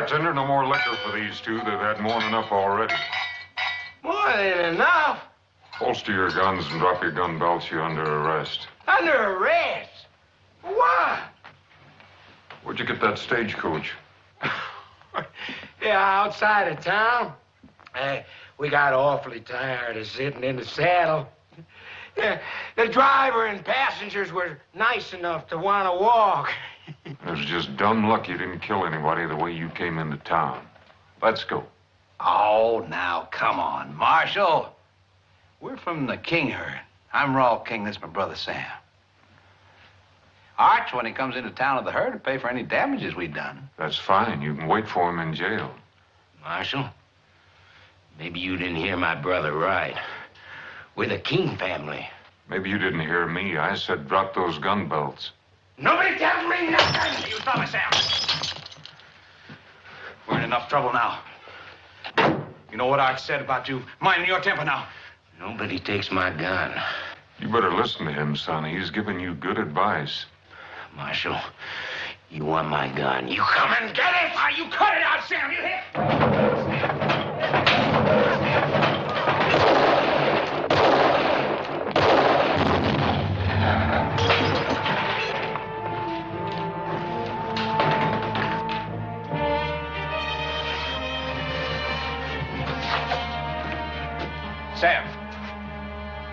Bartender, no more liquor for these two. They've had more than enough already. More than enough? Holster your guns and drop your gun belts. You're under arrest. Under arrest? Why? Where'd you get that stagecoach? Yeah, outside of town. We got awfully tired of sitting in the saddle. Yeah, the driver and passengers were nice enough to want to walk. It was just dumb luck you didn't kill anybody the way you came into town. Let's go. Oh, now, come on, Marshal. We're from the King herd. I'm Raw King. This is my brother Sam. Arch, when he comes into town with the herd, will pay for any damages we've done. That's fine. You can wait for him in jail. Marshal, maybe you didn't hear my brother right. We're the King family. Maybe you didn't hear me. I said drop those gun belts. Nobody tells me nothing! You stop it, Sam. We're in enough trouble now. You know what Arch said about you minding your temper now. Nobody takes my gun. You better listen to him, son. He's giving you good advice. Marshal, you want my gun. You come and get it! Ah, you cut it out, Sam. You hit. Sam.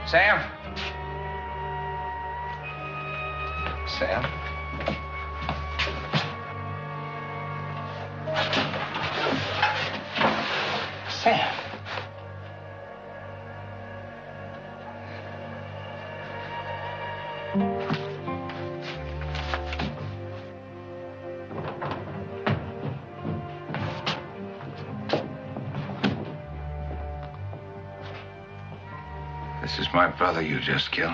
Sam. Sam. Sam. This is my brother you just killed.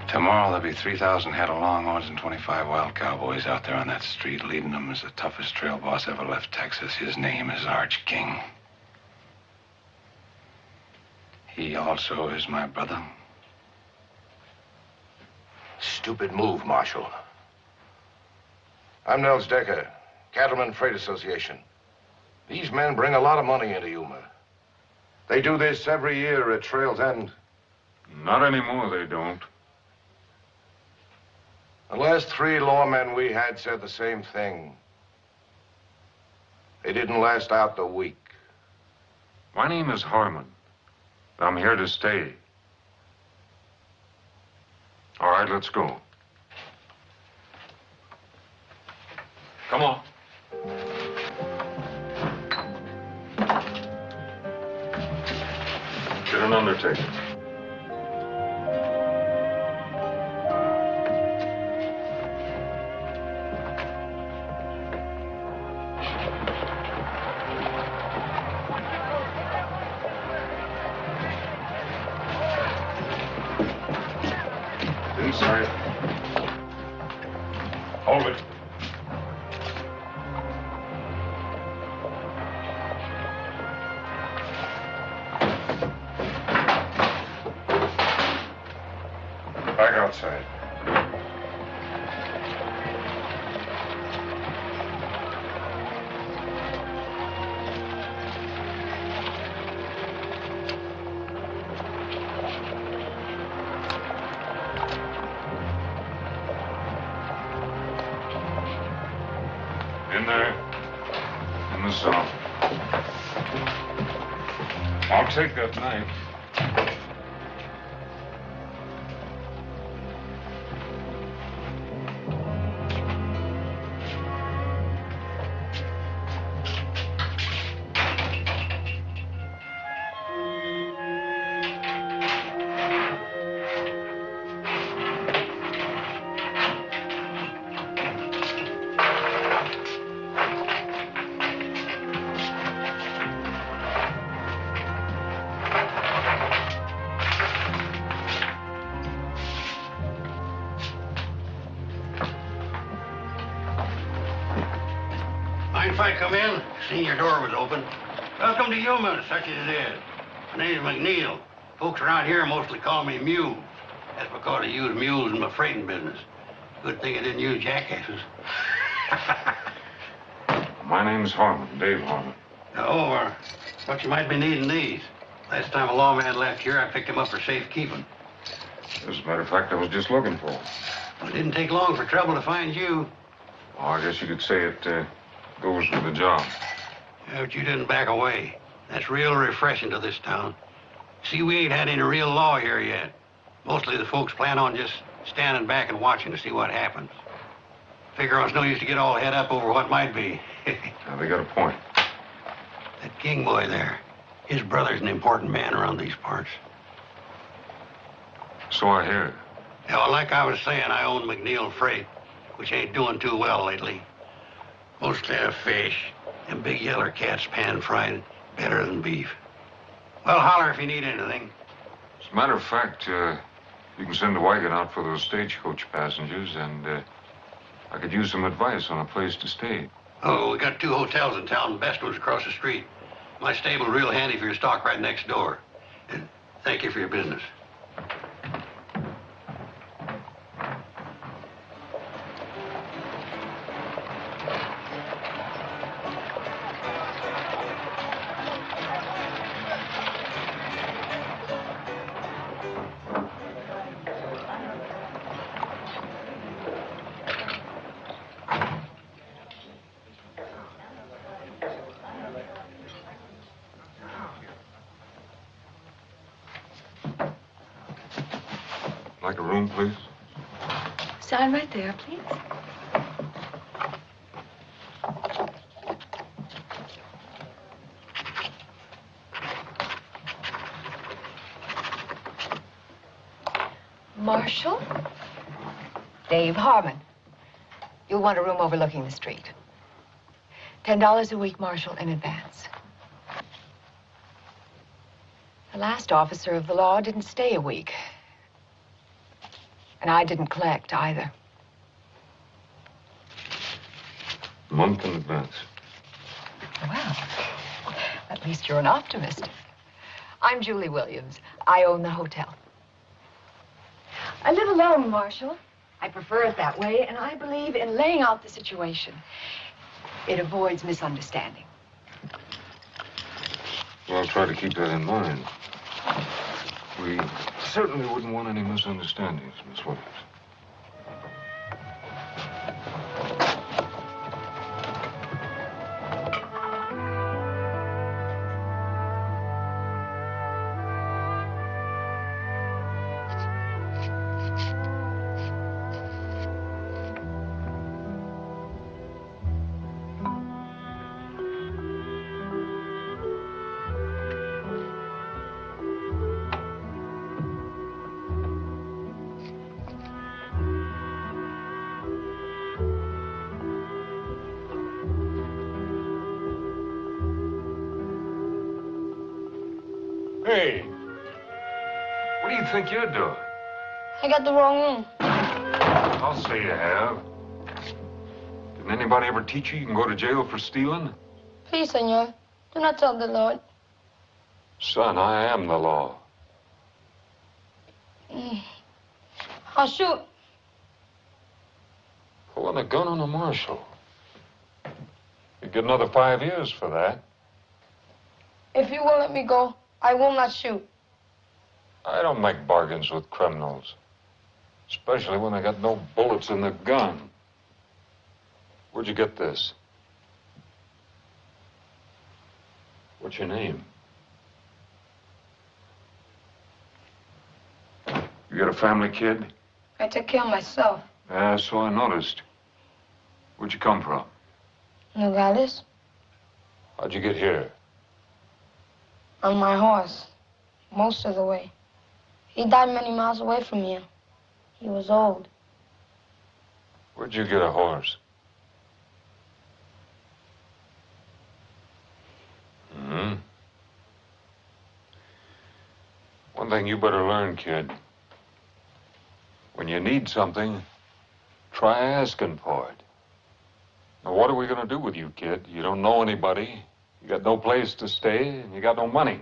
Tomorrow there'll be 3,000 head of longhorns and 25 wild cowboys out there on that street. Leading them is the toughest trail boss ever left Texas. His name is Arch King. He also is my brother. Stupid move, Marshal. I'm Nels Decker, Cattleman Freight Association. These men bring a lot of money into Yuma. They do this every year at Trail's End. Not anymore, they don't. The last 3 lawmen we had said the same thing. They didn't last out the week. My name is Harmon. I'm here to stay. All right, let's go. Come on. Get an undertaker. Inside. Hold it. Back outside. In there, in the south. I'll take that knife. If I come in, seen your door was open. Welcome to Yuma, such as it is. My name's McNeil. Folks around here mostly call me Mew. That's because I use mules in my freighting business. Good thing I didn't use jackasses. My name's Harmon, Dave Harmon. Oh, thought you might be needing these. Last time a lawman left here, I picked him up for safekeeping. As a matter of fact, I was just looking for him. Well, it didn't take long for trouble to find you. Oh, I guess you could say it goes with the job. Yeah, but you didn't back away. That's real refreshing to this town. See, we ain't had any real law here yet. Mostly the folks plan on just standing back and watching to see what happens. Figure it's no use to get all head up over what might be. Now, they got a point. That King boy there, his brother's an important man around these parts. So I hear. Yeah, well, like I was saying, I own McNeil Freight, which ain't doing too well lately. Mostly a fish, and big yeller cats pan-fried better than beef. Well, holler if you need anything. As a matter of fact, you can send a wagon out for those stagecoach passengers, and I could use some advice on a place to stay. Oh, we got 2 hotels in town. The best one's across the street. My stable's real handy for your stock right next door. And thank you for your business. Like a room, please? Sign right there, please. Marshal? Dave Harmon. You'll want a room overlooking the street. $10 a week, Marshal, in advance. The last officer of the law didn't stay a week. And I didn't collect either. A month in advance. Well, at least you're an optimist. I'm Julie Williams. I own the hotel. I live alone, Marshal. I prefer it that way, and I believe in laying out the situation. It avoids misunderstanding. Well, I'll try to keep that in mind. We certainly wouldn't want any misunderstandings, Miss Williams. Hey, what do you think you're doing? I got the wrong room. I'll say you have. Didn't anybody ever teach you can go to jail for stealing? Please, senor, do not tell the Lord. Son, I am the law. I'll shoot. Pulling a gun on a marshal. You get another 5 years for that. If you will let me go, I will not shoot. I don't make bargains with criminals. Especially when they got no bullets in the gun. Where'd you get this? What's your name? You got a family, kid? I take care of myself. Yeah, so I noticed. Where'd you come from? Nogales? How'd you get here? On my horse. Most of the way. He died many miles away from here. He was old. Where'd you get a horse? One thing you better learn, kid. When you need something, try asking for it. Now, what are we going to do with you, kid? You don't know anybody. You got no place to stay, and you got no money.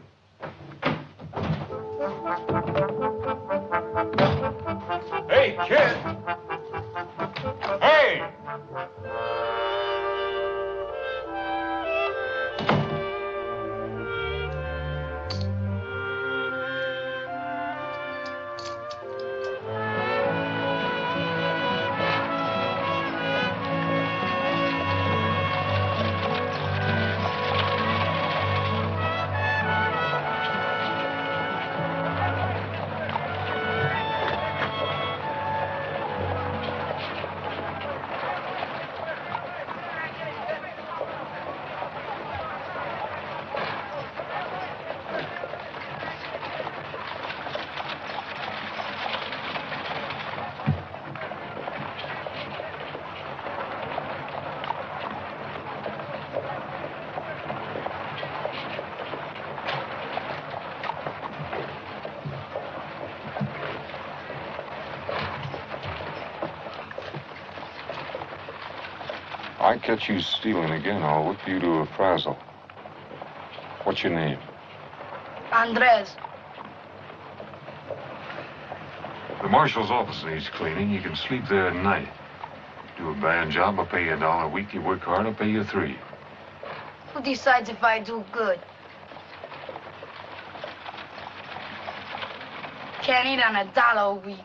I catch you stealing again, I'll whip you to a frazzle. What's your name? Andres. The marshal's office needs cleaning. You can sleep there at night. Do a bad job, I'll pay you $1 a week. You work hard, I'll pay you $3. Who decides if I do good? Can't eat on $1 a week.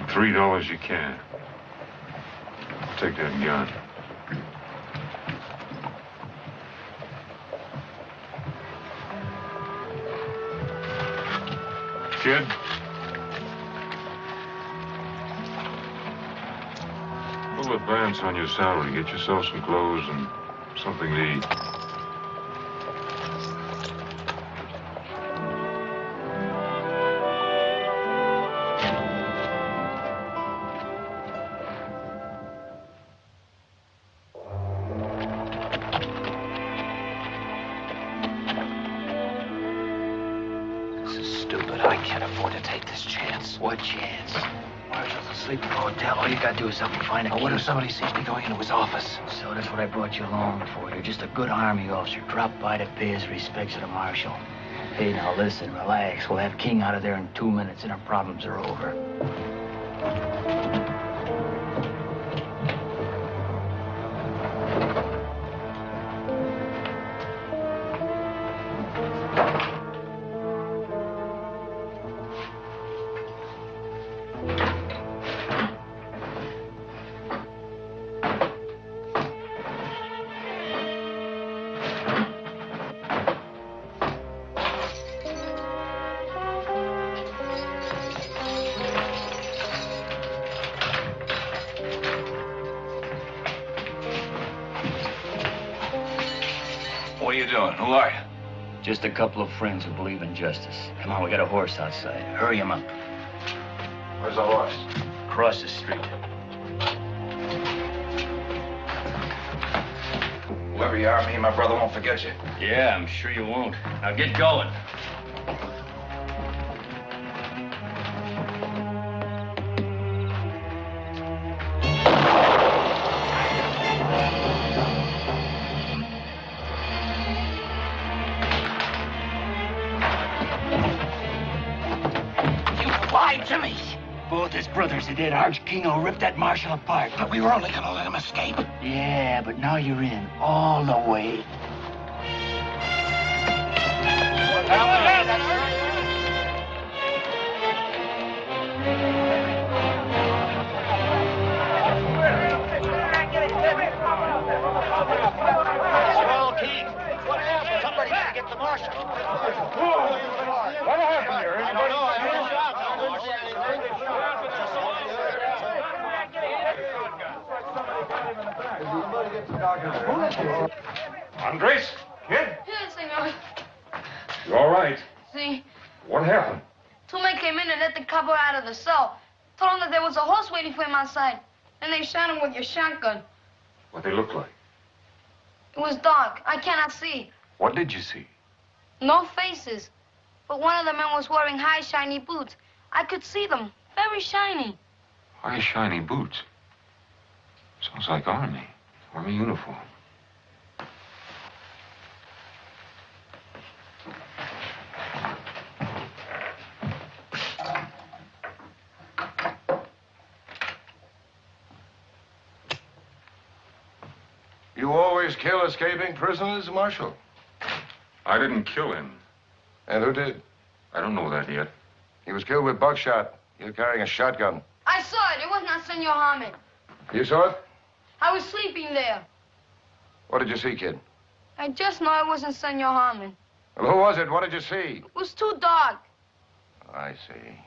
$3 you can. Take that gun. Kid? A little advance on your salary. Get yourself some clothes and something to eat. What chance? Marshal's asleep in the hotel. All you gotta do is help me find a key. What if somebody sees me going into his office? So that's what I brought you along for. You're just a good army officer. Drop by to pay his respects to the marshal. Hey, now listen, relax. We'll have King out of there in 2 minutes and our problems are over. What are you doing? Who are you? Just a couple of friends who believe in justice. Come on, we got a horse outside. Hurry him up. Where's the horse? Across the street. Whoever you are, me and my brother won't forget you. Yeah, I'm sure you won't. Now get going. Both his brothers are dead. Arch Kingo ripped that marshal apart. But we were only gonna let him escape. Yeah, but now you're in all the way. Small King, what happened? Somebody didn't get the marshal. What happened here? I don't know. I heard a shot. Andres? Kid? Yes, senor. You all right? See, What happened? two men came in and let the cowboy out of the cell. Told him that there was a horse waiting for him outside. And they shot him with your shotgun. What they look like? It was dark. I cannot see. What did you see? No faces. But one of the men was wearing high, shiny boots. I could see them. Very shiny. High, shiny boots. Sounds like Army. Army uniform. You always kill escaping prisoners, Marshal? I didn't kill him. And who did? I don't know that yet. He was killed with buckshot. You're carrying a shotgun. I saw it. It was not Senor Harmon. You saw it? I was sleeping there. What did you see, kid? I just know it wasn't Senor Harmon. Well, who was it? What did you see? It was too dark. I see.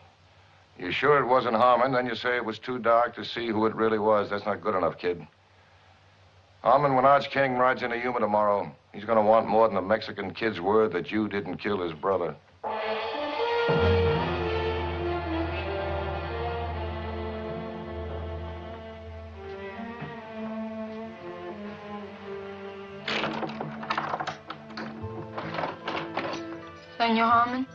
You sure it wasn't Harmon? Then you say it was too dark to see who it really was. That's not good enough, kid. Harmon, when Arch King rides into Yuma tomorrow, he's going to want more than the Mexican kid's word that you didn't kill his brother. Senor Harmon?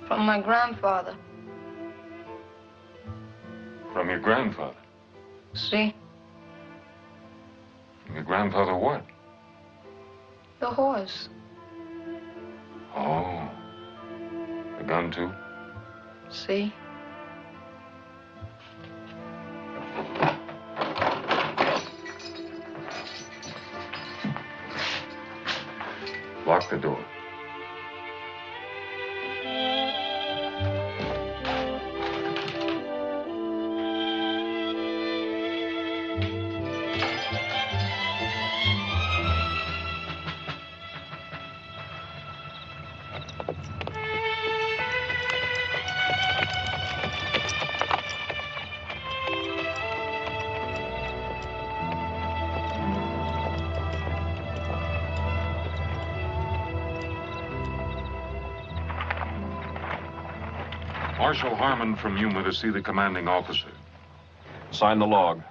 From my grandfather. From your grandfather? See? From your grandfather what? The horse. Oh. The gun, too? See? Lock the door. Marshal Harmon from Yuma to see the commanding officer. Sign the log.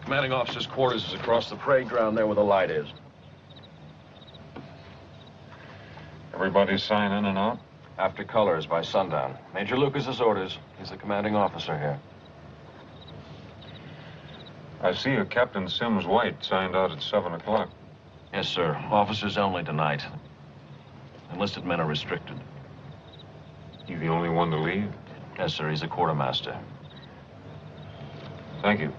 Commanding officer's quarters is across the parade ground there where the light is. Everybody sign in and out? After colors by sundown. Major Lucas's orders. He's the commanding officer here. I see a Captain Sims White signed out at 7 o'clock. Yes, sir. Officers only tonight. Enlisted men are restricted. You the only one to leave? Yes, sir. He's a quartermaster. Thank you.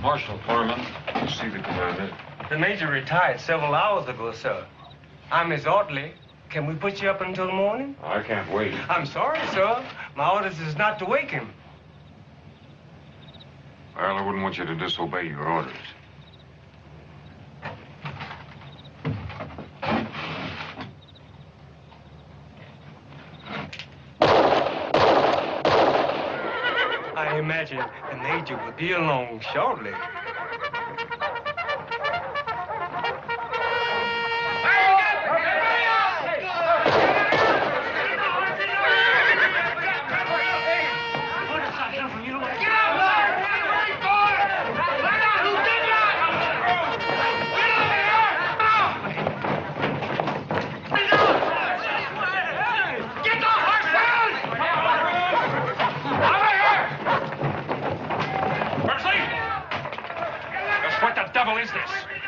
Marshal Harmon, you see the commander. The major retired several hours ago, sir. I'm his orderly. Can we put you up until the morning? I can't wait. I'm sorry, sir. My orders is not to wake him. Well, I wouldn't want you to disobey your orders. I imagine the major will be along shortly.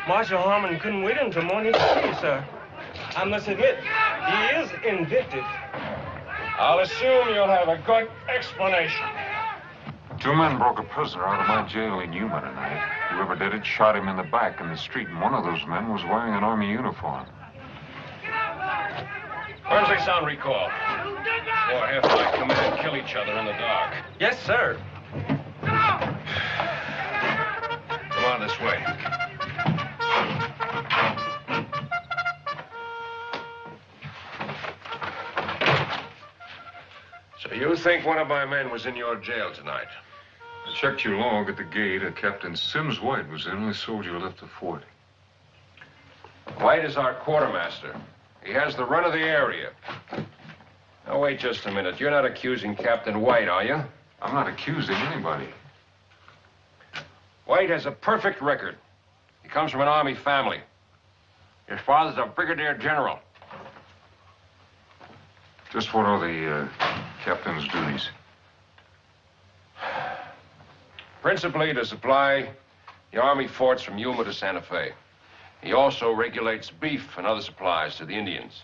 Marshal Harmon couldn't wait until morning to see, sir. I must admit, he is indicted. I'll assume you'll have a good explanation. 2 men broke a prisoner out of my jail in Yuma tonight. Whoever did it shot him in the back in the street, and one of those men was wearing an Army uniform. Where's sound recall? Or half-like come in and kill each other in the dark. Yes, sir. Come on this way. So you think one of my men was in your jail tonight? I checked your log at the gate. A Captain Sims White was the only soldier left to 40. White is our quartermaster. He has the run of the area. Now, wait just a minute. You're not accusing Captain White, are you? I'm not accusing anybody. White has a perfect record. He comes from an Army family. His father's a brigadier general. Just what are the captain's duties? Principally to supply the Army forts from Yuma to Santa Fe. He also regulates beef and other supplies to the Indians.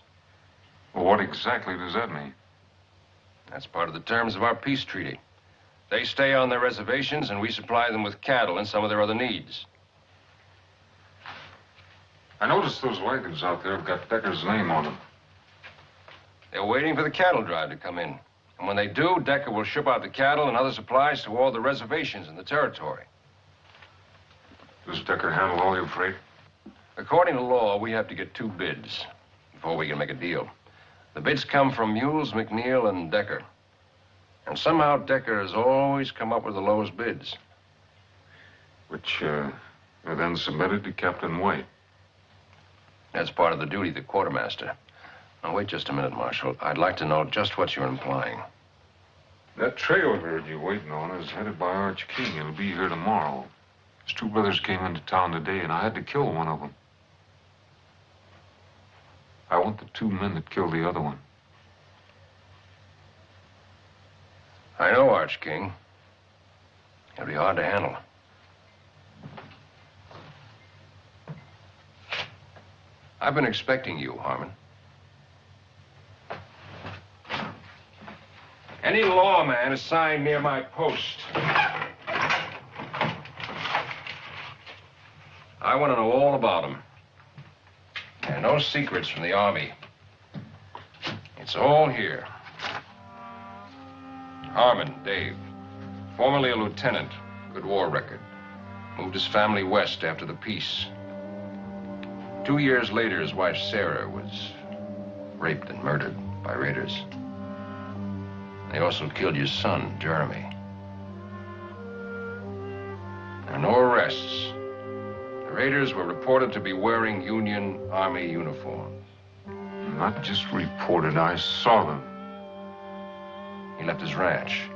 Well, what exactly does that mean? That's part of the terms of our peace treaty. They stay on their reservations, and we supply them with cattle and some of their other needs. I noticed those wagons out there have got Decker's name on them. They're waiting for the cattle drive to come in. And when they do, Decker will ship out the cattle and other supplies to all the reservations in the territory. Does Decker handle all your freight? According to law, we have to get 2 bids before we can make a deal. The bids come from Mules, McNeil, and Decker. And somehow Decker has always come up with the lowest bids. Which are then submitted to Captain White. That's part of the duty of the quartermaster. Now, wait just a minute, Marshal. I'd like to know just what you're implying. That trail herd you're waiting on is headed by Arch King. It'll be here tomorrow. His 2 brothers came into town today, and I had to kill one of them. I want the 2 men that killed the other one. I know Arch King. He'll be hard to handle. I've been expecting you, Harmon. Any lawman assigned near my post. I want to know all about him. And no secrets from the Army. It's all here. Harmon, Dave. Formerly a lieutenant. Good war record. Moved his family west after the peace. 2 years later, his wife, Sarah, was raped and murdered by raiders. They also killed your son, Jeremy. There are no arrests. The raiders were reported to be wearing Union Army uniforms. Not just reported, I saw them. He left his ranch.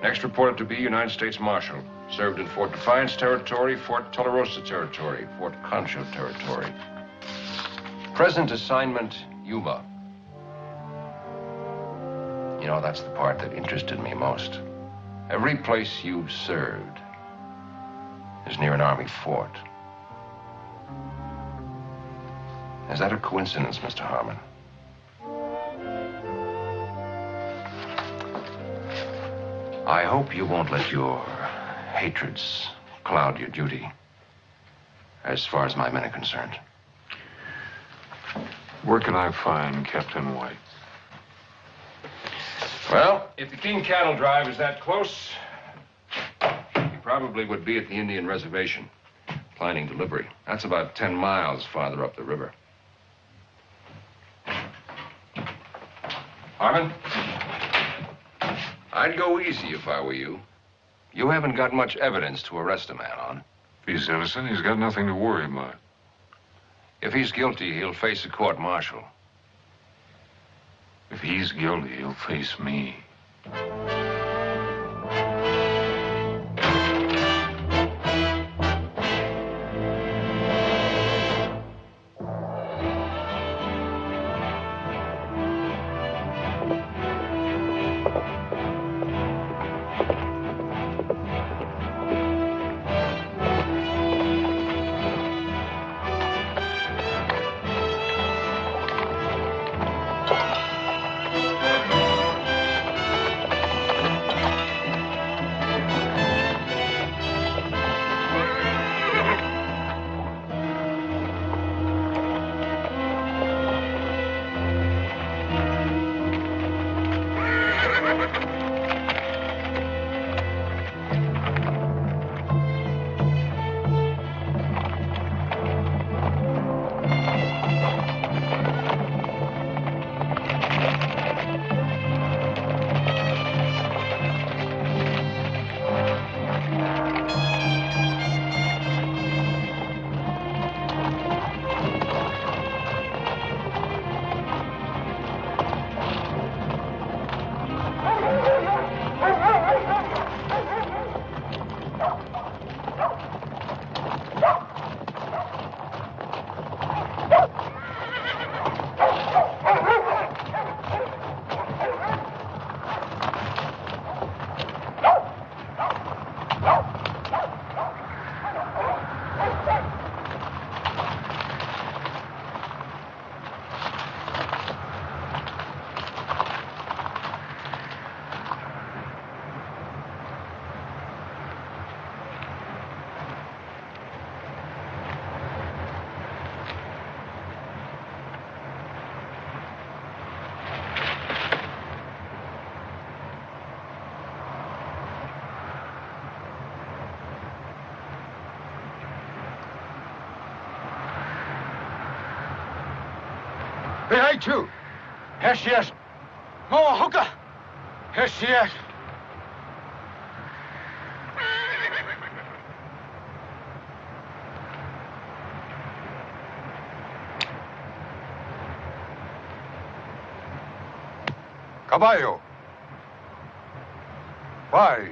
Next reported to be United States Marshal. Served in Fort Defiance Territory, Fort Tularosa Territory, Fort Concho Territory. Present assignment, Yuma. You know, that's the part that interested me most. Every place you've served is near an Army fort. Is that a coincidence, Mr. Harmon? I hope you won't let your hatreds cloud your duty, as far as my men are concerned. Where can I find Captain White? Well, if the King cattle drive is that close, he probably would be at the Indian reservation, planning delivery. That's about 10 miles farther up the river. Harmon? I'd go easy if I were you. You haven't got much evidence to arrest a man on. If he's innocent, he's got nothing to worry about. If he's guilty, he'll face a court-martial. If he's guilty, he'll face me. Behind you. Here she is. Mama Hooker. Here she is. Caballo. Why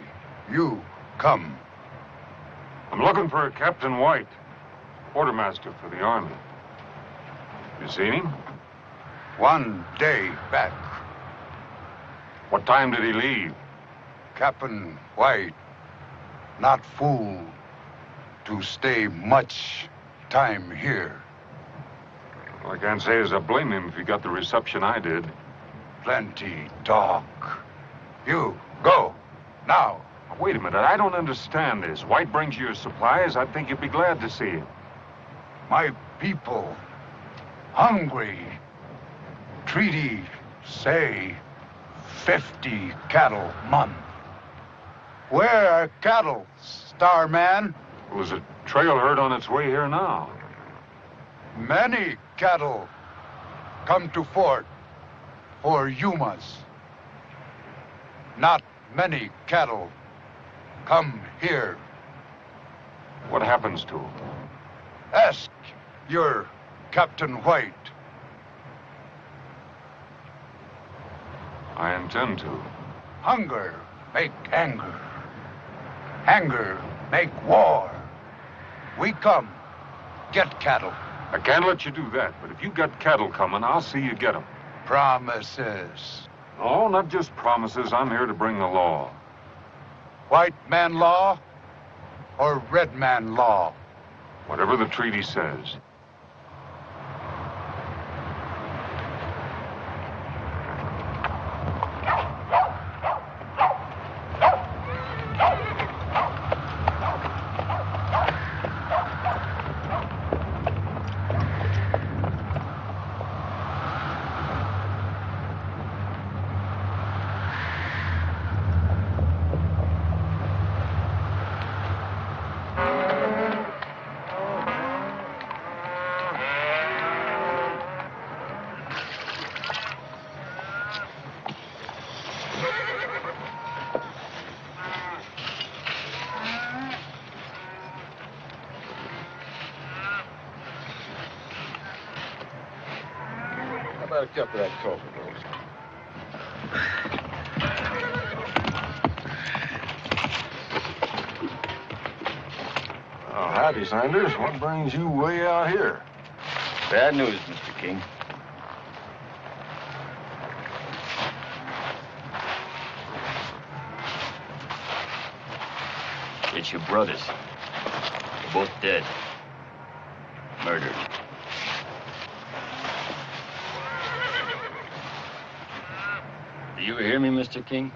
you come? I'm looking for a Captain White, quartermaster for the army. You seen him? 1 day back. What time did he leave? Captain White, not fool to stay much time here. Well, I can't say as I blame him if he got the reception I did. Plenty talk. You, go, now. Wait a minute, I don't understand this. White brings you your supplies, I think you'd be glad to see him. My people, hungry. Treaty say 50 cattle month. Where are cattle, Starman? There's a trail herd on its way here now. Many cattle come to fort for Yumas. Not many cattle come here. What happens to them? Ask your Captain White. I intend to. Hunger make anger. Anger make war. We come, get cattle. I can't let you do that, but if you got cattle coming, I'll see you get them. Promises. No, not just promises. I'm here to bring the law. White man law or red man law? Whatever the treaty says. About a cup of that coffee, Rose. Oh, howdy, Sanders. What brings you way out here? Bad news, Mr. King. It's your brothers. They're both dead. Murdered. Do you hear me, Mr. King?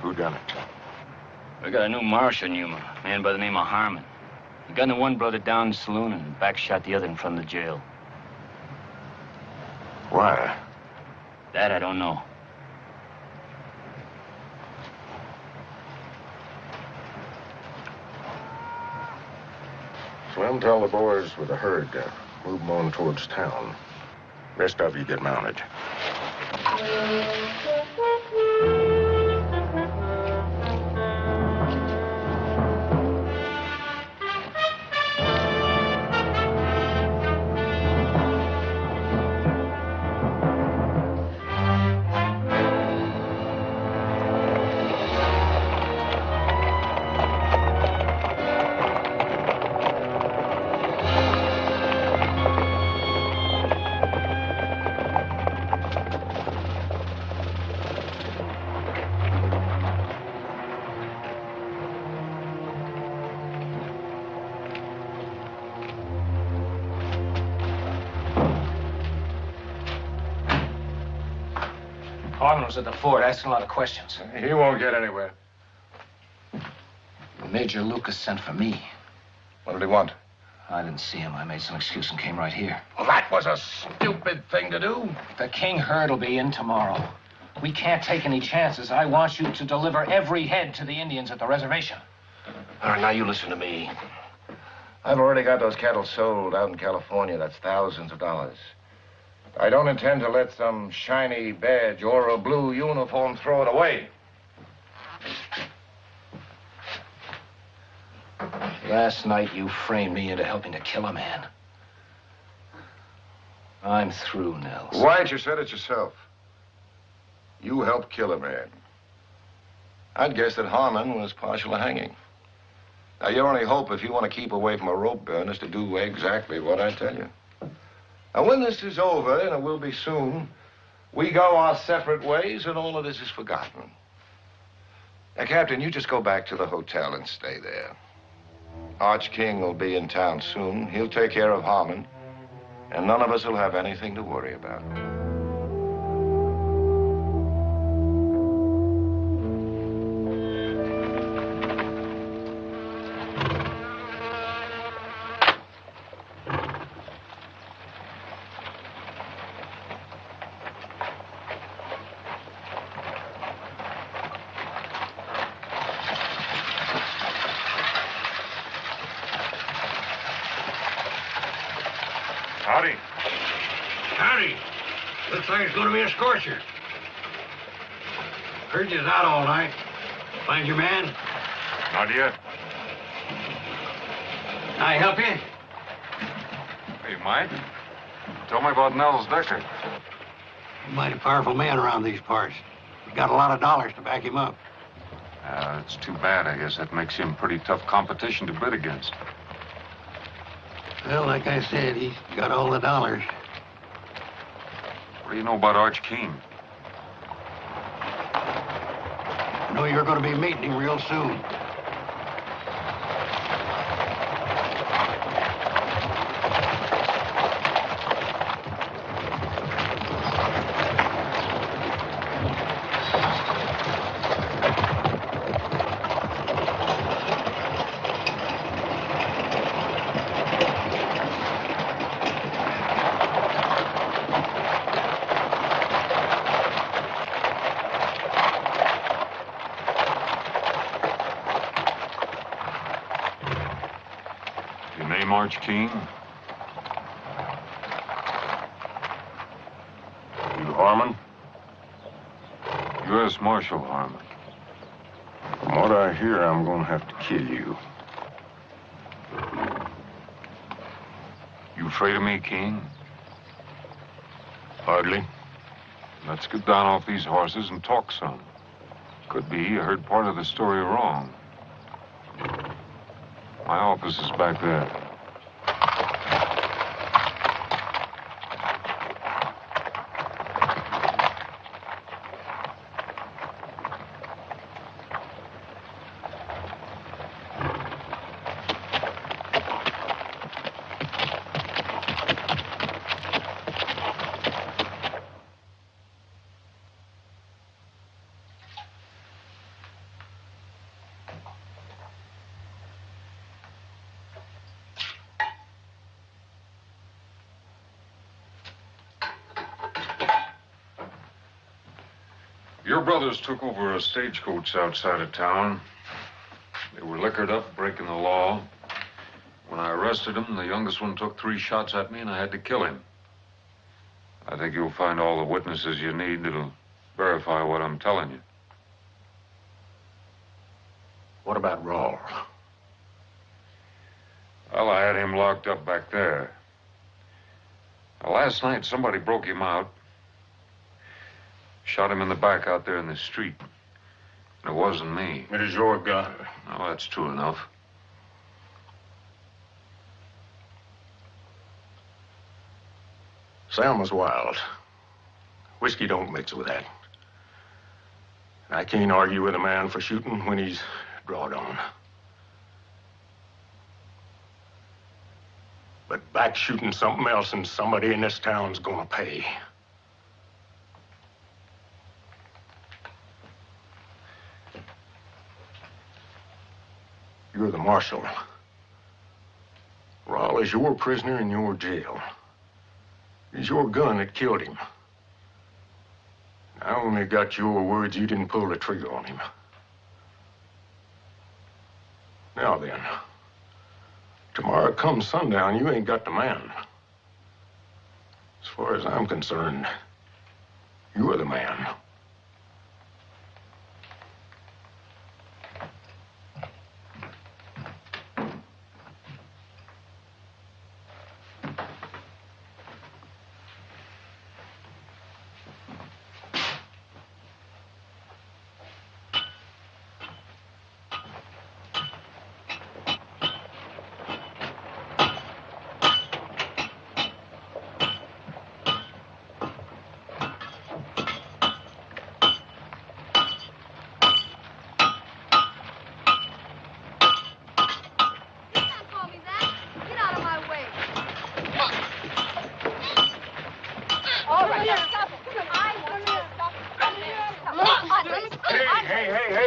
Who done it? We got a new marshal in Yuma, a man by the name of Harmon. He gunned the one brother down in the saloon and backshot the other in front of the jail. Why? That I don't know. Slim, tell the boys with the herd to move them on towards town. Rest of you get mounted. Harmon was at the fort asking a lot of questions. He won't get anywhere. Major Lucas sent for me. What did he want? I didn't see him. I made some excuse and came right here. Well, that was a stupid thing to do. The king herd will be in tomorrow. We can't take any chances. I want you to deliver every head to the Indians at the reservation. All right, now you listen to me. I've already got those cattle sold out in California. That's thousands of dollars. I don't intend to let some shiny badge or a blue uniform throw it away. Last night, you framed me into helping to kill a man. I'm through, Nels. White, you said it yourself. You helped kill a man. I'd guess that Harmon was partial to hanging. Now, your only hope, if you want to keep away from a rope burn, is to do exactly what I tell you. Now, when this is over, and it will be soon, we go our separate ways, and all of this is forgotten. Now, Captain, you just go back to the hotel and stay there. Arch King will be in town soon. He'll take care of Harmon, and none of us will have anything to worry about. Howdy. Howdy. Looks like it's going to be a scorcher. Heard you was out all night. Find your man? Not yet. Can I help you? Hey, Mike. Tell me about Nels Decker. He's a mighty powerful man around these parts. He's got a lot of dollars to back him up. It's too bad. I guess that makes him pretty tough competition to bid against. Well, like I said, he's got all the dollars. What do you know about Arch King? I know you're going to be meeting him real soon. Arch King? You Harmon? U.S. Marshal Harmon. From what I hear, I'm going to have to kill you. You afraid of me, King? Hardly. Let's get down off these horses and talk some. Could be you heard part of the story wrong. My office is back there. Your brothers took over a stagecoach outside of town. They were liquored up, breaking the law. When I arrested them, the youngest one took 3 shots at me, and I had to kill him. I think you'll find all the witnesses you need that'll verify what I'm telling you. What about Rawl? Well, I had him locked up back there. Now, last night, somebody broke him out. Shot him in the back out there in the street. It wasn't me. It is your gun. Oh, that's true enough. Sam was wild. Whiskey don't mix with that. I can't argue with a man for shooting when he's drawed on. But back shooting something else, and somebody in this town's gonna pay. You're the marshal. Rawl is your prisoner in your jail. It's your gun that killed him. I only got your words you didn't pull the trigger on him. Now then, tomorrow come sundown, you ain't got the man. As far as I'm concerned, you're the man.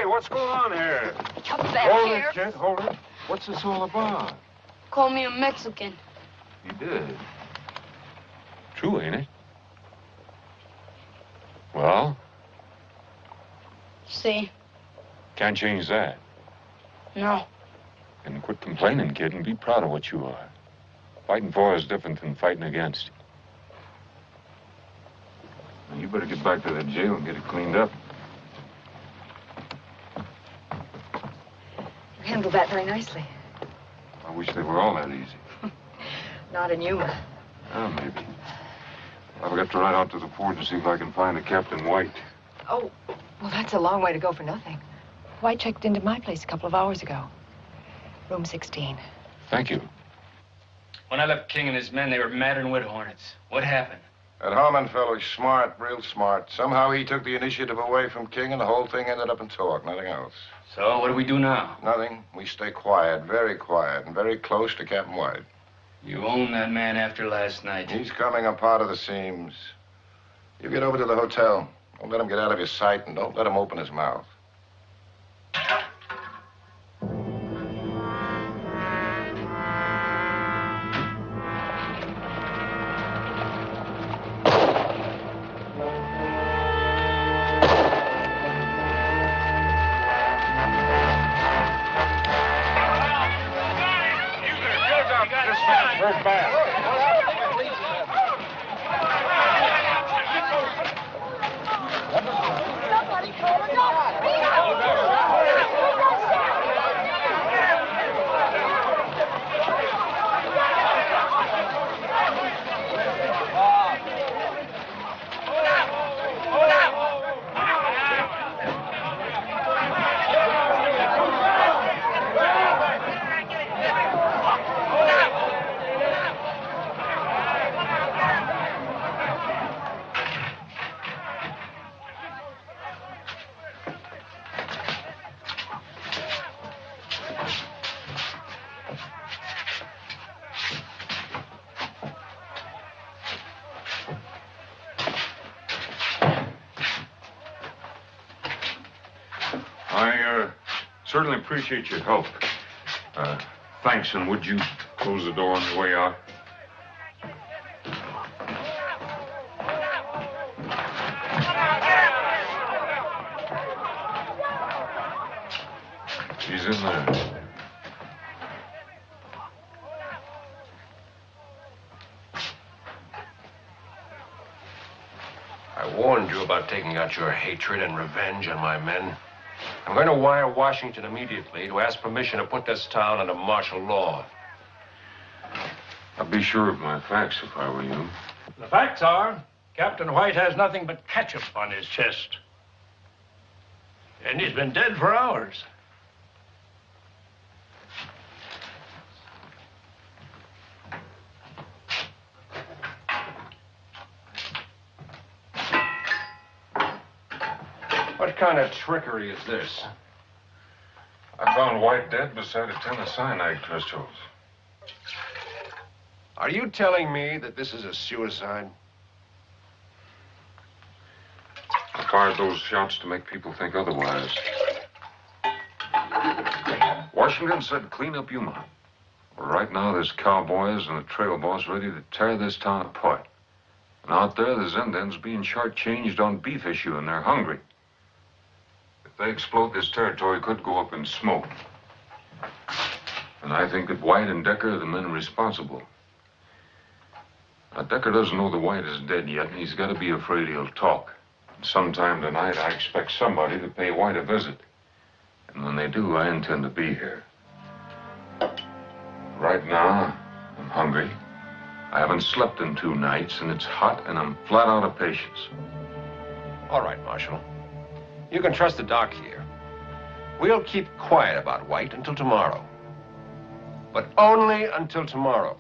What's going on here? Come back Hold here. it, kid, hold it. What's this all about? Call me a Mexican. You did. True, ain't it? Well? See? Can't change that. No. And quit complaining, kid, and be proud of what you are. Fighting for is different than fighting against. Now, you better get back to that jail and get it cleaned up. You handled that very nicely. I wish they were all that easy. Not in Yuma. Oh, maybe. I've got to ride out to the fort and see if I can find a Captain White. Oh, well, that's a long way to go for nothing. White checked into my place a couple of hours ago. Room 16. Thank you. When I left King and his men, they were madder than wood hornets. What happened? That Harmon fellow's smart, real smart. Somehow he took the initiative away from King, and the whole thing ended up in talk, nothing else. So, what do we do now? Nothing. We stay quiet, and very close to Captain White. You own that man after last night. He's coming apart of the seams. You get over to the hotel. Don't let him get out of your sight, and don't let him open his mouth. I certainly appreciate your help. Thanks, and would you close the door on the way out? She's in there. I warned you about taking out your hatred and revenge on my men. I'm going to wire Washington immediately to ask permission to put this town under martial law. I'd be sure of my facts if I were you. The facts are, Captain White has nothing but ketchup on his chest. And he's been dead for hours. What kind of trickery is this? I found White dead beside a tin of cyanide crystals. Are you telling me that this is a suicide? I fired those shots to make people think otherwise. Washington said clean up Yuma. Well, right now, there's cowboys and the trail boss ready to tear this town apart. And out there, there's Indians being shortchanged on beef issue, and they're hungry. If they explode, this territory could go up in smoke. And I think that White and Decker are the men responsible. Now, Decker doesn't know the White is dead yet, and he's got to be afraid he'll talk. Sometime tonight, I expect somebody to pay White a visit. And when they do, I intend to be here. Right now, I'm hungry. I haven't slept in 2 nights, and it's hot, and I'm flat out of patience. All right, Marshal. You can trust the doc here. We'll keep quiet about White until tomorrow. But only until tomorrow.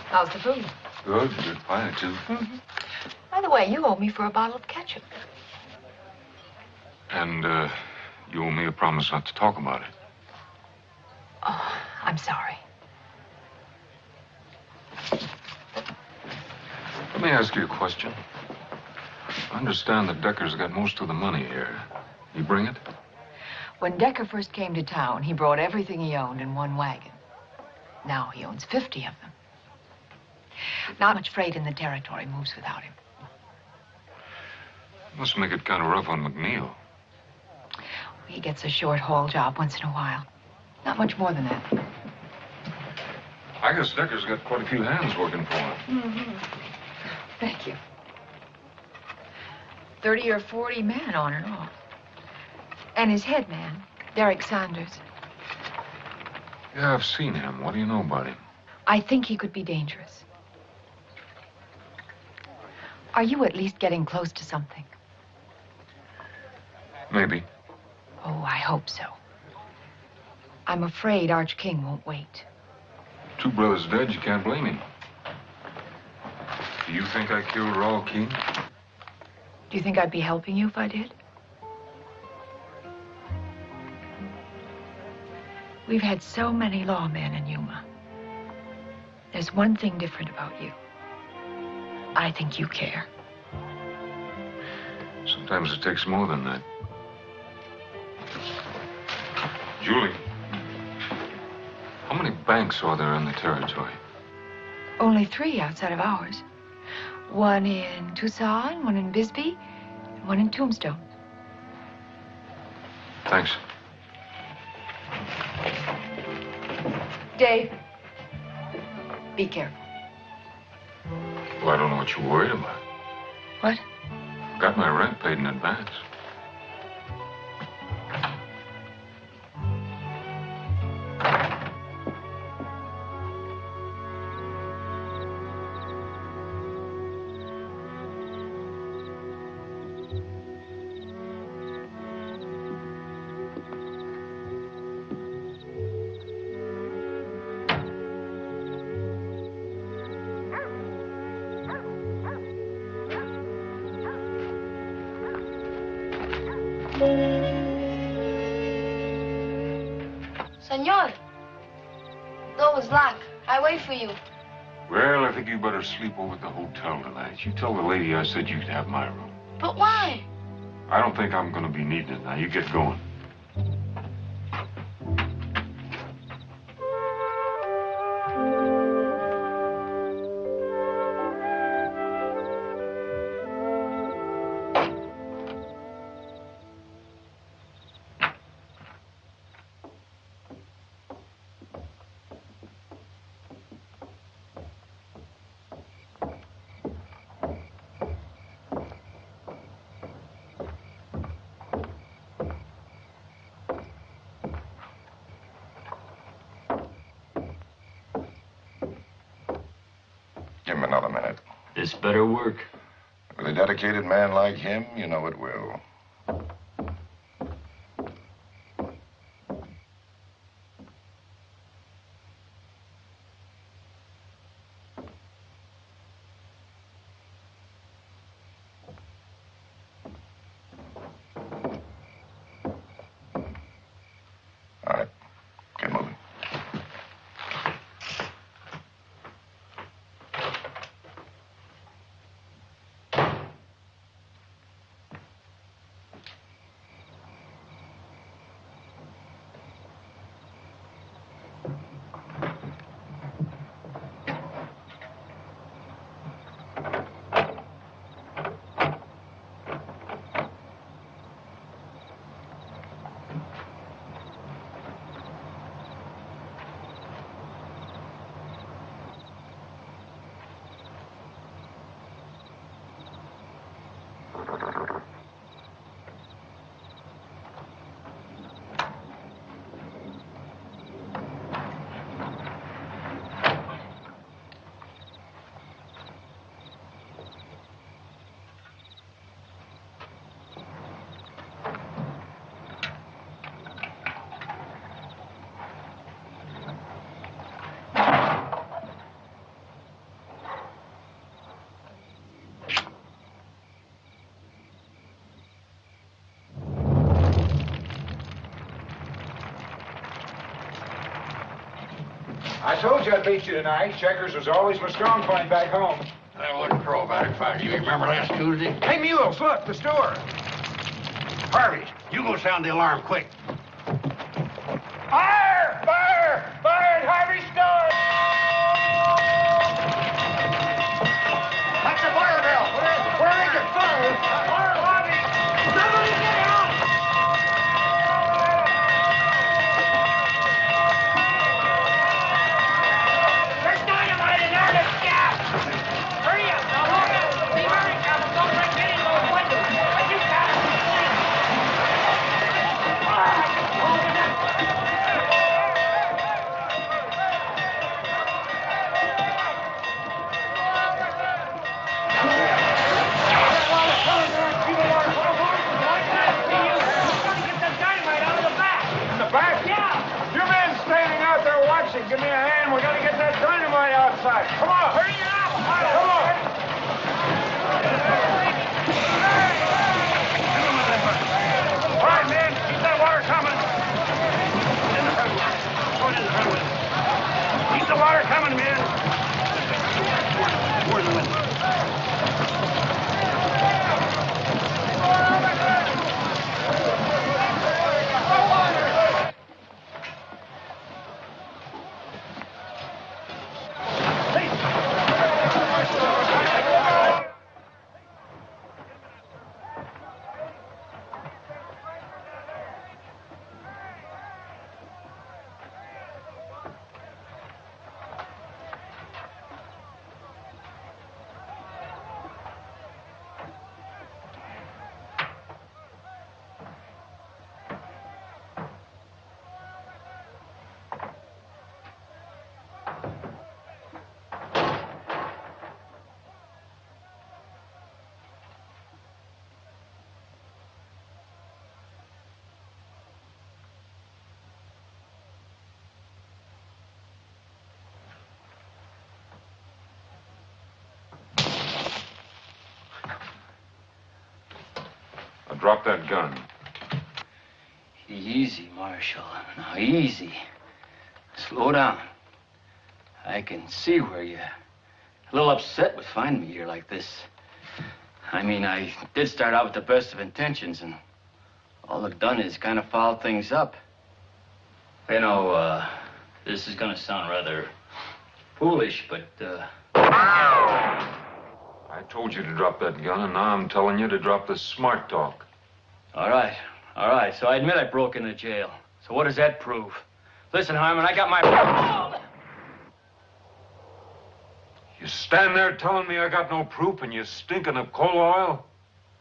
How's the food? Good pie, too. Mm-hmm. By the way, you owe me for a bottle of ketchup. And, you owe me a promise not to talk about it. Oh, I'm sorry. Let me ask you a question. I understand that Decker's got most of the money here. You bring it? When Decker first came to town, he brought everything he owned in one wagon. Now he owns 50 of them. Not much freight in the territory moves without him. Must make it kind of rough on McNeil. He gets a short haul job once in a while. Not much more than that. I guess Decker's got quite a few hands working for him. Mm-hmm. Thank you. 30 or 40 men on and off. And his head man, Derek Sanders. Yeah, I've seen him. What do you know about him? I think he could be dangerous. Are you at least getting close to something? Maybe. Oh, I hope so. I'm afraid Arch King won't wait. 2 brothers dead, you can't blame him. Do you think I killed Raul King? Do you think I'd be helping you if I did? We've had so many lawmen in Yuma. There's one thing different about you. I think you care. Sometimes it takes more than that. Julie, how many banks are there in the territory? Only 3 outside of ours. One in Tucson, one in Bisbee, and one in Tombstone. Thanks. Dave, be careful. Well, I don't know what you're worried about. What? Got my rent paid in advance. Senor, door is locked. I wait for you. Well, I think you better sleep over at the hotel tonight. You tell the lady I said you could have my room. But why? I don't think I'm going to be needing it. Now, you get going. Give him another minute. This better work. With a dedicated man like him, you know it will. All right, get moving. I told you I'd beat you tonight. Checkers was always my strong point back home. That wasn't pro-back fight. You remember last Tuesday? Hey, Mules, look, the store. Harvey, you go sound the alarm quick. Fire! Fire! Fire at Harvey's store! That's a fire bell. Where is it? Fire, Harvey! Somebody get out! There's dynamite in there, there's gas! Hurry up, now, hurry up! Be very careful, don't break any of those windows! But you got it! Give me a hand. We gotta get that dynamite outside. Come on. Hurry up. Come on. All right, man. Keep that water coming. In the front. Going in the front with it. Keep the water coming, man. Toward the window. Drop that gun. Easy, Marshal. Now, easy. Slow down. I can see where you're a little upset with finding me here like this. I mean, I did start out with the best of intentions, and all I've done is kind of foul things up. You know, this is gonna sound rather foolish, but, I told you to drop that gun, and now I'm telling you to drop this smart talk. All right. So I admit I broke into jail. So what does that prove? Listen, Harmon, I got my... You stand there telling me I got no proof and you're stinking of coal oil?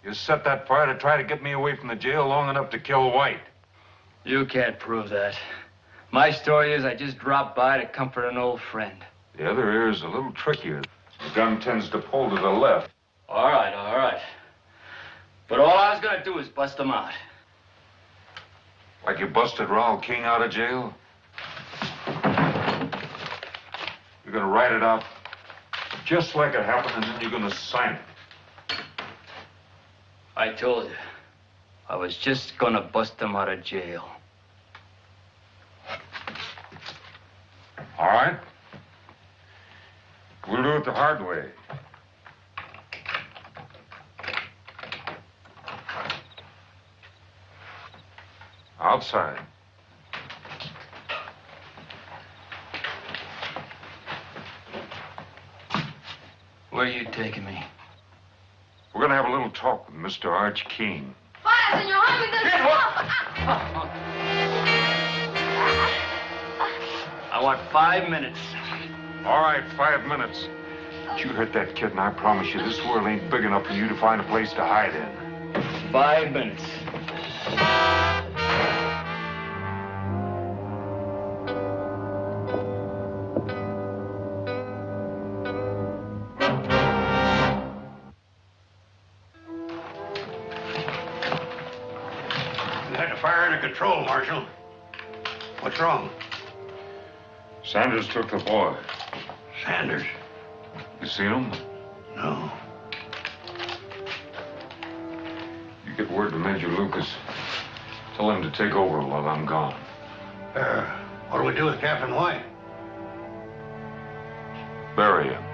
You set that fire to try to get me away from the jail long enough to kill White. You can't prove that. My story is I just dropped by to comfort an old friend. The other ear is a little trickier. The gun tends to pull to the left. All right. But all I was gonna do is bust them out. Like you busted Raoul King out of jail? You're gonna write it out just like it happened, and then you're gonna sign it. I told you. I was just gonna bust them out of jail. All right. We'll do it the hard way. Outside. Where are you taking me? We're gonna have a little talk with Mr. Arch King. Fire, Senor Harmon. I want 5 minutes. All right, 5 minutes. But you hurt that kid, and I promise you, this world ain't big enough for you to find a place to hide in. 5 minutes. Control, Marshal. What's wrong? Sanders took the boy. Sanders? You seen him? No. You get word to Major Lucas. Tell him to take over while I'm gone. What do we do with Captain White? Bury him.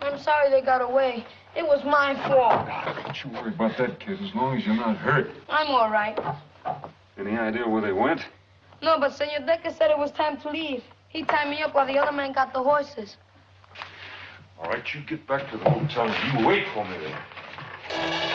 I'm sorry they got away. It was my fault. Don't you worry about that, kid, as long as you're not hurt. I'm all right. Any idea where they went? No, but Senor Decker said it was time to leave. He tied me up while the other man got the horses. All right, you get back to the hotel and you wait for me there.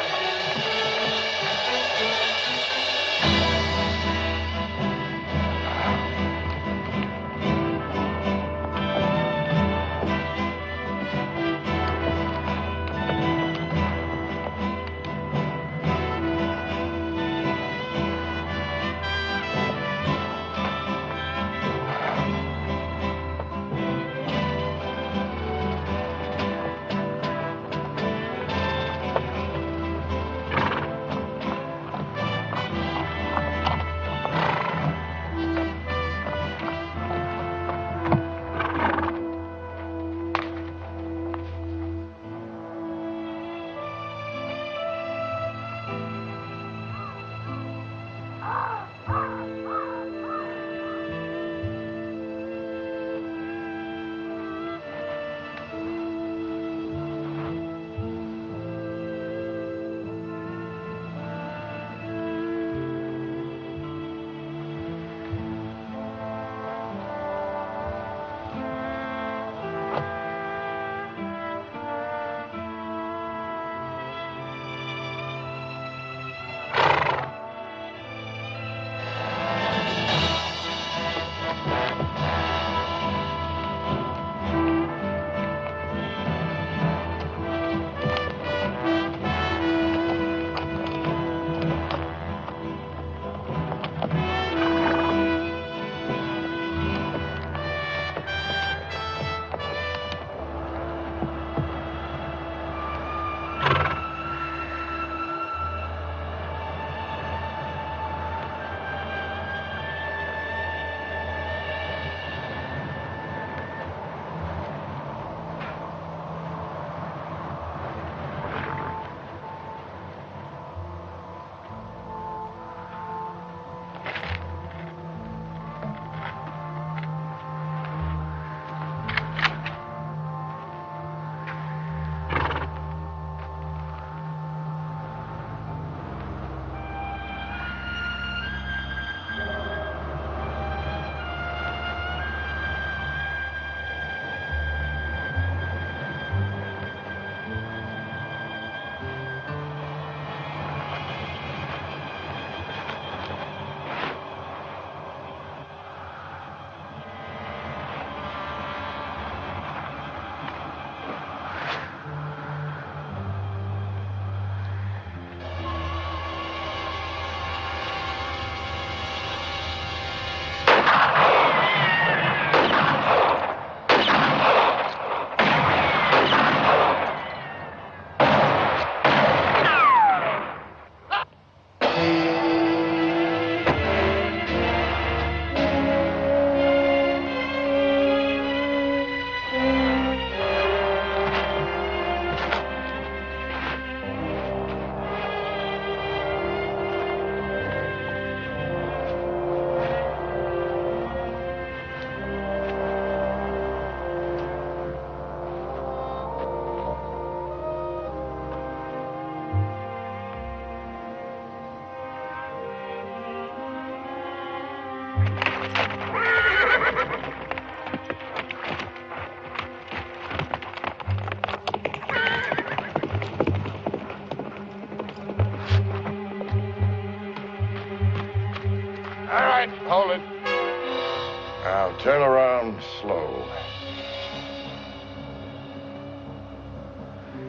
down slow.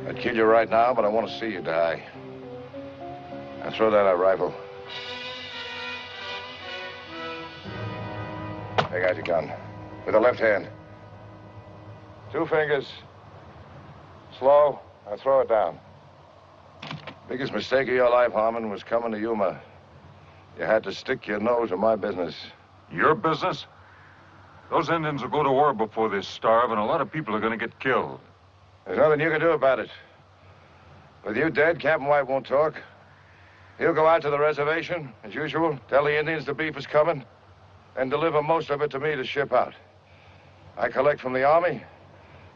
I'd kill you right now, but I want to see you die. Now throw down that rifle. Take out your gun. With the left hand. 2 fingers. Slow. Now throw it down. Biggest mistake of your life, Harmon, was coming to Yuma. You had to stick your nose in my business. Your business? Those Indians will go to war before they starve, and a lot of people are going to get killed. There's nothing you can do about it. With you dead, Captain White won't talk. He'll go out to the reservation, as usual, tell the Indians the beef is coming, and deliver most of it to me to ship out. I collect from the army,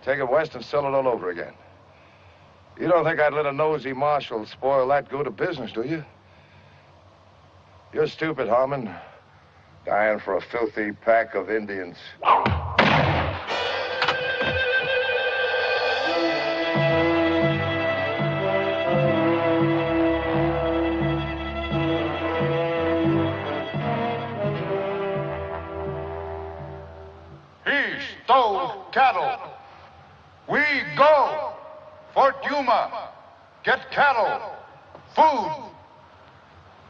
take it west, and sell it all over again. You don't think I'd let a nosy marshal spoil that good a business, do you? You're stupid, Harmon. Dying for a filthy pack of Indians. He stole cattle. We go. Fort Yuma. Get cattle. Food.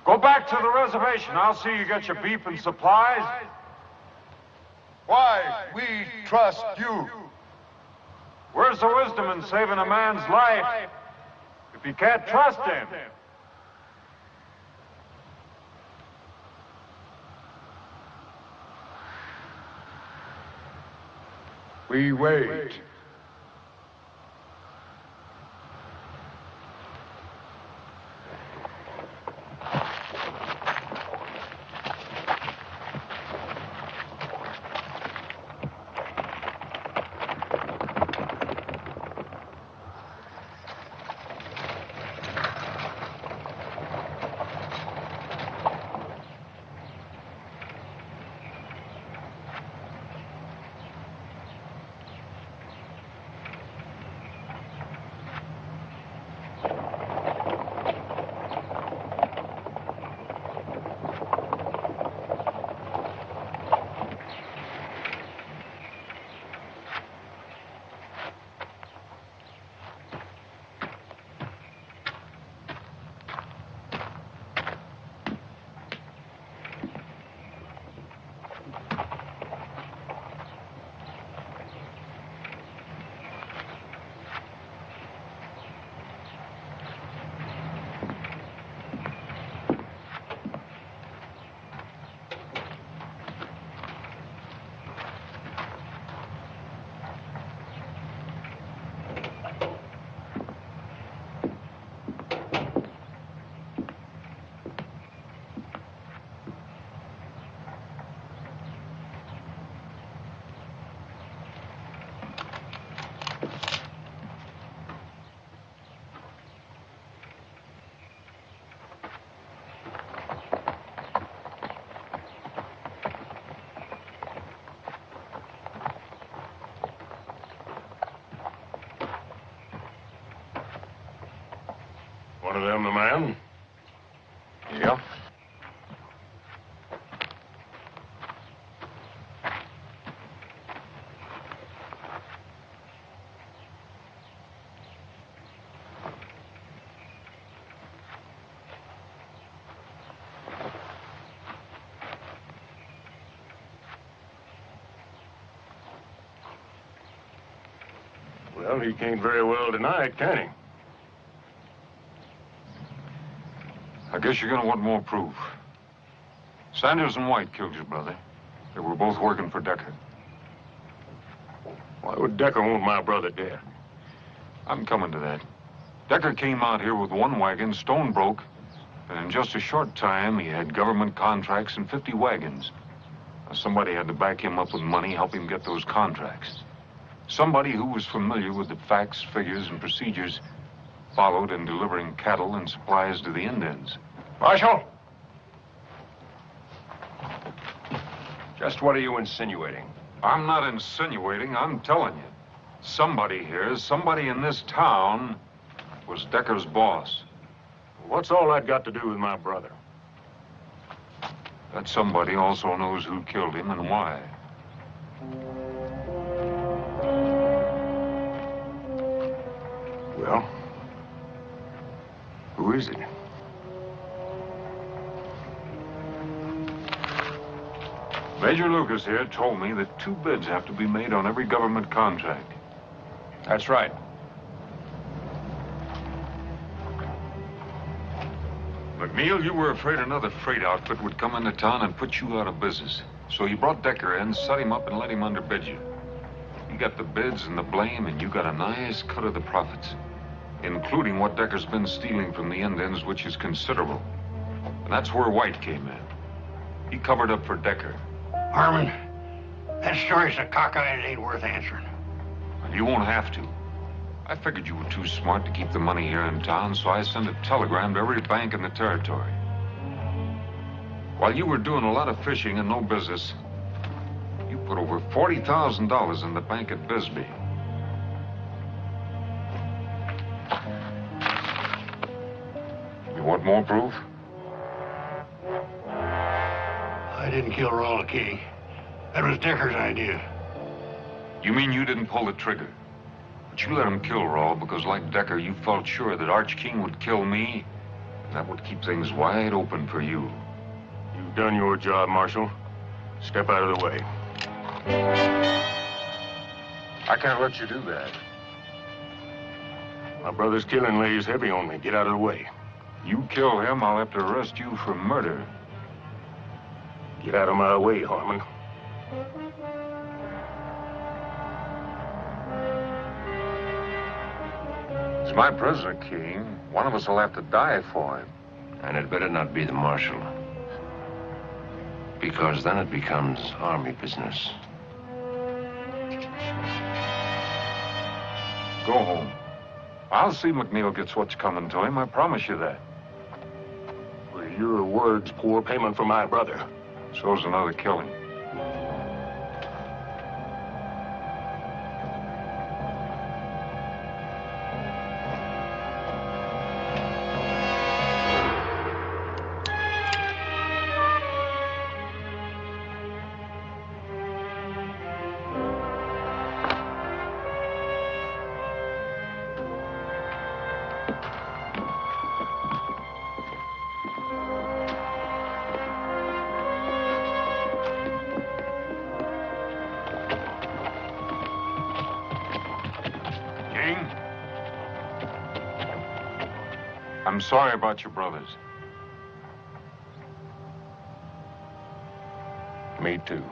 Go back to the reservation. I'll see you get your beef and supplies. Why we trust you. Where's the wisdom in saving a man's life if you can't trust him? We wait. One of them the man? Yeah. Well, he can't very well deny it, can he? I guess you're going to want more proof. Sanders and White killed your brother. They were both working for Decker. Why would Decker want my brother dead? I'm coming to that. Decker came out here with 1 wagon, stone broke, and in just a short time, he had government contracts and 50 wagons. Now, somebody had to back him up with money, help him get those contracts. Somebody who was familiar with the facts, figures, and procedures followed in delivering cattle and supplies to the Indians. Marshal? Just what are you insinuating? I'm not insinuating, I'm telling you. Somebody here, somebody in this town, was Decker's boss. What's all that got to do with my brother? That somebody also knows who killed him and why. is it? Major Lucas here told me that 2 bids have to be made on every government contract. That's right. McNeil, you were afraid another freight outfit would come into town and put you out of business. So you brought Decker in, set him up, and let him underbid you. You got the bids and the blame, and you got a nice cut of the profits, including what Decker's been stealing from the Indians, which is considerable. And that's where White came in. He covered up for Decker. Harmon, that story's a cockeye. It ain't worth answering. And you won't have to. I figured you were too smart to keep the money here in town, so I sent a telegram to every bank in the territory. While you were doing a lot of fishing and no business, you put over $40,000 in the bank at Bisbee. You want more proof? I didn't kill Rawl King. That was Decker's idea. You mean you didn't pull the trigger? But you let him kill Rawl because, like Decker, you felt sure that Arch King would kill me, and that would keep things wide open for you. You've done your job, Marshal. Step out of the way. I can't let you do that. My brother's killing lays heavy on me. Get out of the way. You kill him, I'll have to arrest you for murder. Get out of my way, Harmon. He's my prisoner, King. One of us will have to die for him. And it better not be the Marshal. Because then it becomes army business. Go home. I'll see McNeil gets what's coming to him, I promise you that. Well, your word's poor payment for my brother. So's another killing. I'm sorry about your brothers. Me too.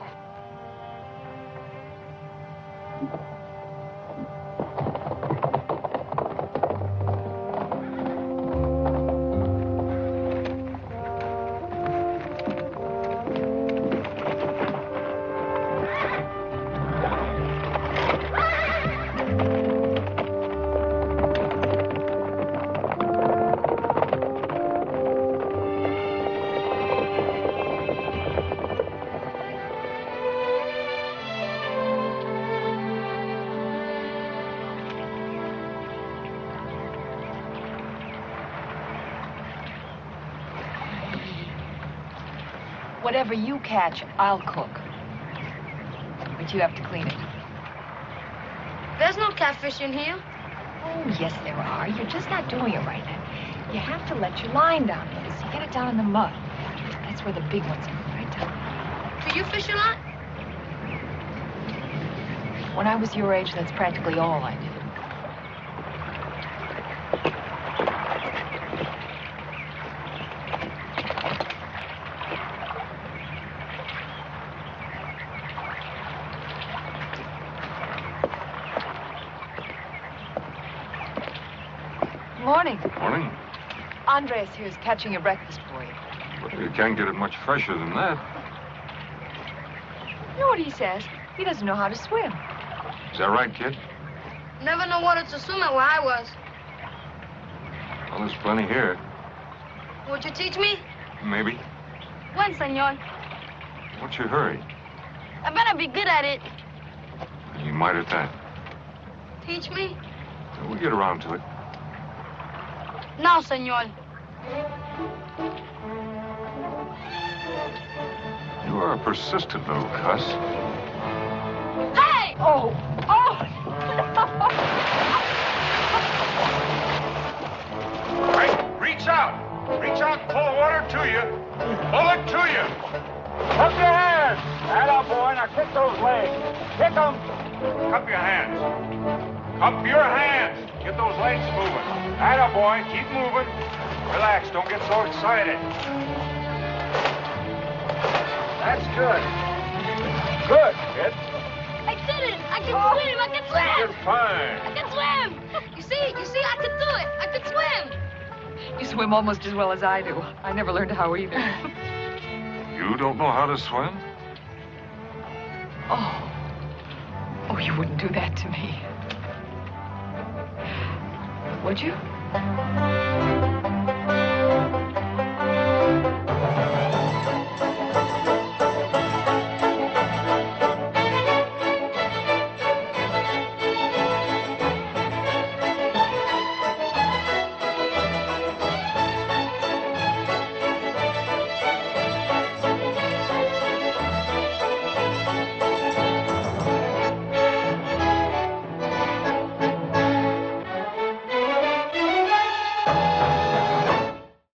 Whatever you catch, I'll cook. But you have to clean it. There's no catfish in here. Oh, yes, there are. You're just not doing it right now. You have to let your line down here so you get it down in the mud. That's where the big ones are, right down. Do you fish a lot? When I was your age, that's practically all I did. Morning. Morning. Andres here is catching your breakfast for you. Well, you can't get it much fresher than that. You know what he says? He doesn't know how to swim. Is that right, kid? Never know water to swim at where I was. Well, there's plenty here. Would you teach me? Maybe. When, senor? What's your hurry? I better be good at it. You might at that. Teach me? We'll get around to it. No, senor. You are a persistent little cuss. Hey! Oh! Oh! Right, reach out! Pull the water to you. Pull it to you. Cup your hands. Atta boy, now kick those legs. Kick them. Cup your hands. Cup your hands. Get those legs moving. Atta boy, keep moving. Relax, don't get so excited. That's good. Good, kid. I did it! I can swim! I can swim! You're fine. I can swim! You see, I can do it! I can swim! You swim almost as well as I do. I never learned how either. You don't know how to swim? Oh, you wouldn't do that to me. Would you?